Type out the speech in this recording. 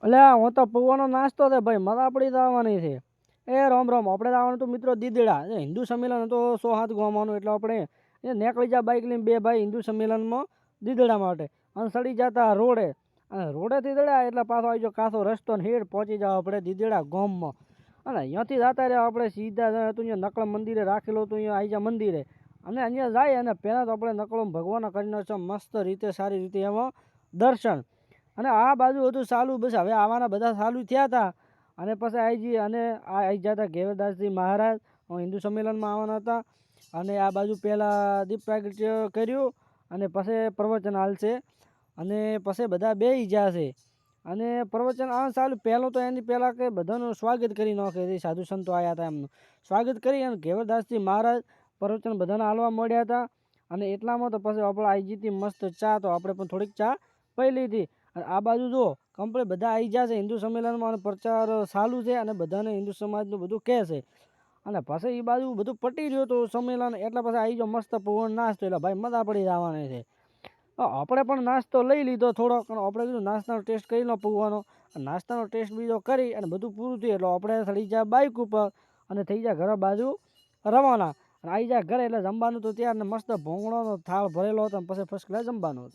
અલ્યા હું તો પૌવાનો નાસ્તો છે ભાઈ, મરાપડી તો આવવાની છે. એ રામ રામ, આપણે તો આવવાનું તો મિત્રો દીદડા, એ હિન્દુ સંમેલન તો 107 ગામવાનું, એટલે આપણે એ નેકળી જા બાઇક લઈને બે ભાઈ હિન્દુ સંમેલનમાં દીદડા માટે. અને સડી જતા રોડે, અને રોડેથી દડ્યા એટલે પાછો આવી જાઓ કાસો રસ્તો ને હેડ પહોંચી જાવ આપણે દીદડા ગામમાં. અને અહીંયાથી જતા રહ્યા આપણે સીધા તું અહીંયા નકળ મંદિરે રાખેલો, તું અહીંયા આવી જા મંદિરે. અને અહીંયા જાય અને પહેલાં તો આપણે નકળો ભગવાન કરીને છે મસ્ત રીતે સારી રીતે એમાં દર્શન. અને આ બાજુ હતું ચાલુ, બસ હવે આવવાના બધા ચાલુ થયા હતા. અને પછી આવી જઈએ અને આ આવી ગયા હતા ઘેવરદાસજી મહારાજ હિન્દુ સંમેલનમાં આવવાના હતા. અને આ બાજુ પહેલાં દીપ પ્રાગટ્ય કર્યું અને પછી પ્રવચન હાલશે. અને પછી બધા બેસી ગયા છે અને પ્રવચન આવવાનું ચાલુ. પહેલું તો એની પહેલાં કે બધાનું સ્વાગત કરી નાખે, સાધુ સંતો આવ્યા હતા એમનું સ્વાગત કરી અને ઘેવરદાસજી મહારાજ પ્રવચન બધાને હાલવા મળ્યા હતા. અને એટલામાં તો પછી આપણે આવી જતી મસ્ત ચા, તો આપણે પણ થોડીક ચા પી લીધી. અને આ બાજુ જુઓ કમ્પ્લીટ બધા આવી ગયા છે હિન્દુ સંમેલનમાં, અને પ્રચાર ચાલુ છે અને બધાને હિન્દુ સમાજનું બધું કહે છે. અને પછી એ બાજુ બધું પટી રહ્યું હતું સંમેલન, એટલે પછી આવી જાઓ મસ્ત પૌવાનો નાસ્તો, એટલે ભાઈ મજા પડી જવાની છે. આપણે પણ નાસ્તો લઈ લીધો થોડોક, આપણે કીધું નાસ્તાનો ટેસ્ટ કરી લો પૌવાનો. નાસ્તાનો ટેસ્ટ બીજો કરી અને બધું પૂરું થયું એટલે આપણે ચડી જાય બાઇક ઉપર અને થઈ જાય ઘર બાજુ રવાના. અને આવી જાય ઘરે એટલે જમવાનું તો ત્યાર ને મસ્ત ભોંગળોનો થાળ ભરેલો હતો, અને પછી ફર્સ્ટ ક્લાસ જમવાનું હતું.